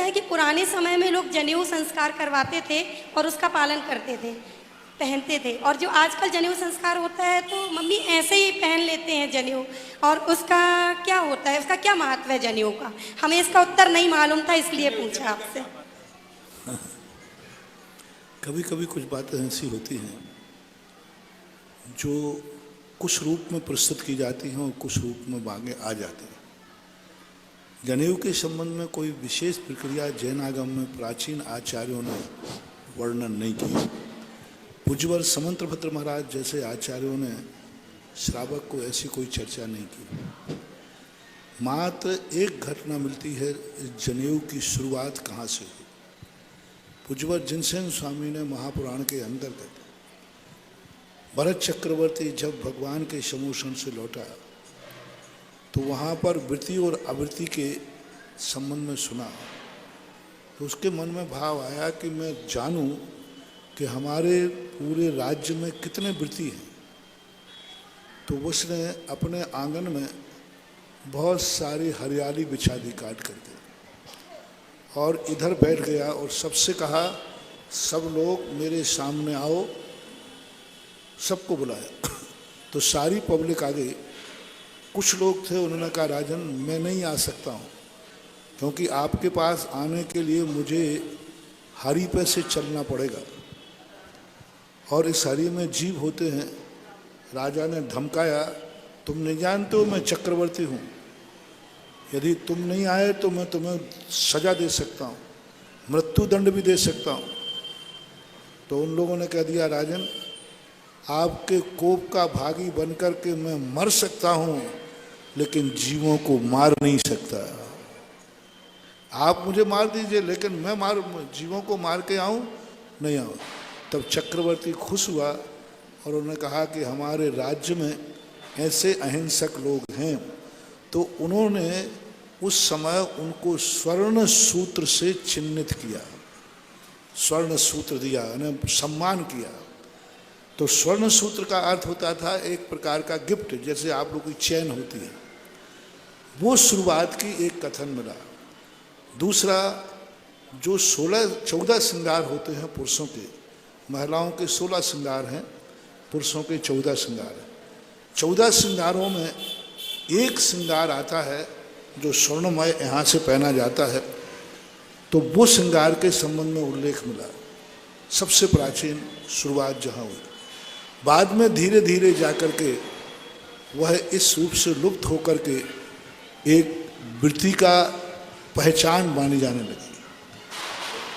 है कि पुराने समय में लोग जनेऊ संस्कार करवाते थे और उसका पालन करते थे, पहनते थे। और जो आजकल जनेऊ संस्कार होता है तो मम्मी ऐसे ही पहन लेते हैं जनेऊ, और उसका क्या होता है, उसका क्या महत्व है जनेऊ का? हमें इसका उत्तर नहीं मालूम था, इसलिए पूछा आपसे। कभी कभी कुछ बातें ऐसी होती हैं जो कुछ रूप में प्रस्तुत की जाती हैं और कुछ रूप में आगे आ जाती हैं। जनेऊ के संबंध में कोई विशेष प्रक्रिया जैन आगम में प्राचीन आचार्यों ने वर्णन नहीं किया। पूज्यवर समंतभद्र महाराज जैसे आचार्यों ने श्रावक को ऐसी कोई चर्चा नहीं की। मात्र एक घटना मिलती है जनेऊ की शुरुआत कहाँ से हुई। पूज्यवर जिनसेन स्वामी ने महापुराण के अंतर्गत भरत चक्रवर्ती जब भगवान के समोषण से लौटा तो वहाँ पर वृत्ति और आवृत्ति के संबंध में सुना, तो उसके मन में भाव आया कि मैं जानूं कि हमारे पूरे राज्य में कितने वृत्ति हैं। तो उसने अपने आंगन में बहुत सारी हरियाली बिछा दी काट करके, और इधर बैठ गया और सबसे कहा, सब लोग मेरे सामने आओ। सबको बुलाया तो सारी पब्लिक आ गई। कुछ लोग थे, उन्होंने कहा राजन मैं नहीं आ सकता हूँ, क्योंकि आपके पास आने के लिए मुझे हरी पे से चलना पड़ेगा, और इस हरी में जीव होते हैं। राजा ने धमकाया, तुम नहीं जानते हो मैं चक्रवर्ती हूँ, यदि तुम नहीं आए तो मैं तुम्हें सजा दे सकता हूँ, मृत्यु दंड भी दे सकता हूँ। तो उन लोगों ने कह दिया, राजन आपके कोप का भागी बनकर के मैं मर सकता हूँ, लेकिन जीवों को मार नहीं सकता। आप मुझे मार दीजिए, लेकिन मैं जीवों को मार के आऊँ नहीं आऊँ। तब चक्रवर्ती खुश हुआ और उन्होंने कहा कि हमारे राज्य में ऐसे अहिंसक लोग हैं। तो उन्होंने उस समय उनको स्वर्ण सूत्र से चिन्हित किया, स्वर्ण सूत्र दिया, उन्हें सम्मान किया। तो स्वर्ण सूत्र का अर्थ होता था एक प्रकार का गिफ्ट, जैसे आप लोग की चैन होती है। वो शुरुआत की एक कथन मिला। दूसरा, जो 14 श्रृंगार होते हैं पुरुषों के, महिलाओं के 16 श्रृंगार हैं, पुरुषों के 14 श्रृंगार हैं। 14 श्रृंगारों में एक श्रृंगार आता है जो स्वर्णमय यहाँ से पहना जाता है। तो वो श्रृंगार के संबंध में उल्लेख मिला, सबसे प्राचीन शुरुआत जहाँ हुई। बाद में धीरे धीरे जाकर के वह इस रूप से लुप्त होकर के एक वृत्ति का पहचान मानी जाने लगी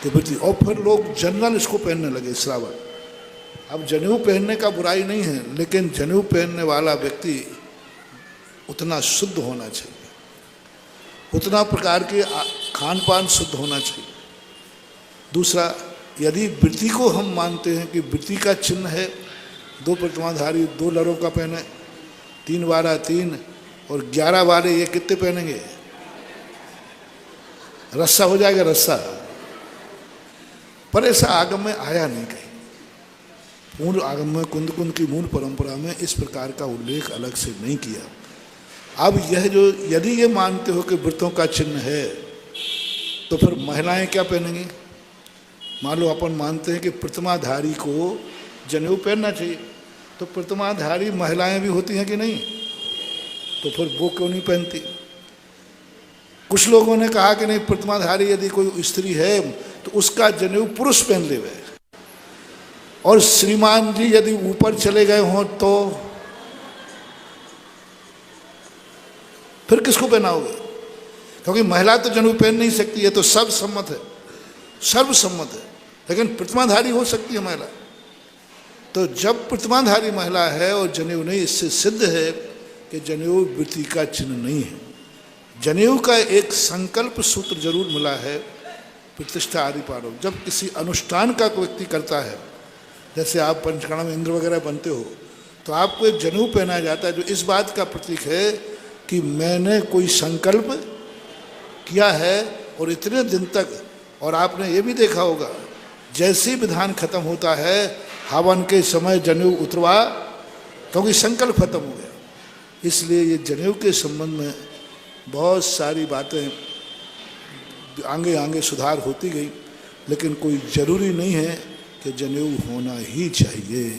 कि वृत्ति, और फिर लोग जनरल इसको पहनने लगे, श्रावण। अब जनेऊ पहनने का बुराई नहीं है, लेकिन जनेऊ पहनने वाला व्यक्ति उतना शुद्ध होना चाहिए, उतना प्रकार के खान पान शुद्ध होना चाहिए। दूसरा, यदि वृत्ति को हम मानते हैं कि वृत्ति का चिन्ह है 2 प्रतिमाधारी, 2 लरों का पहने, 3 12 3 और 11 12, ये कितने पहनेंगे? रस्सा हो जाएगा, रस्सा। पर ऐसा आगम में आया नहीं कहीं। मूल आगम में कुंद कुंद की मूल परंपरा में इस प्रकार का उल्लेख अलग से नहीं किया। अब यह जो, यदि ये मानते हो कि वृत्तों का चिन्ह है, तो फिर महिलाएं क्या पहनेंगी? मान लो अपन मानते हैं कि प्रतिमाधारी को जनेऊ पहनना चाहिए, तो प्रतिमाधारी महिलाएं भी होती हैं कि नहीं? तो फिर वो क्यों नहीं पहनती? कुछ लोगों ने कहा कि नहीं, प्रतिमाधारी यदि कोई स्त्री है तो उसका जनेऊ पुरुष पहन लेवे, और श्रीमान जी यदि ऊपर चले गए हों तो फिर किसको पहनाओगे? क्योंकि महिला तो जनेऊ पहन नहीं सकती है, तो सब सम्मत है, सर्वसम्मत है, लेकिन प्रतिमाधारी हो सकती है महिला। तो जब प्रतिमाधारी महिला है और जनेऊ नहीं, इससे सिद्ध है कि जनेऊ वृत्ति का चिन्ह नहीं है। जनेऊ का एक संकल्प सूत्र जरूर मिला है, प्रतिष्ठा आदि पारो। जब किसी अनुष्ठान का कोई व्यक्ति करता है, जैसे आप पंचकर्म में इंद्र वगैरह बनते हो, तो आपको एक जनेऊ पहनाया जाता है जो इस बात का प्रतीक है कि मैंने कोई संकल्प किया है और इतने दिन तक। और आपने ये भी देखा होगा, जैसे विधान खत्म होता है हवन के समय जनेऊ उतरवा, क्योंकि संकल्प खत्म हो गया। इसलिए ये जनेऊ के संबंध में बहुत सारी बातें आगे आगे सुधार होती गई, लेकिन कोई ज़रूरी नहीं है कि जनेऊ होना ही चाहिए।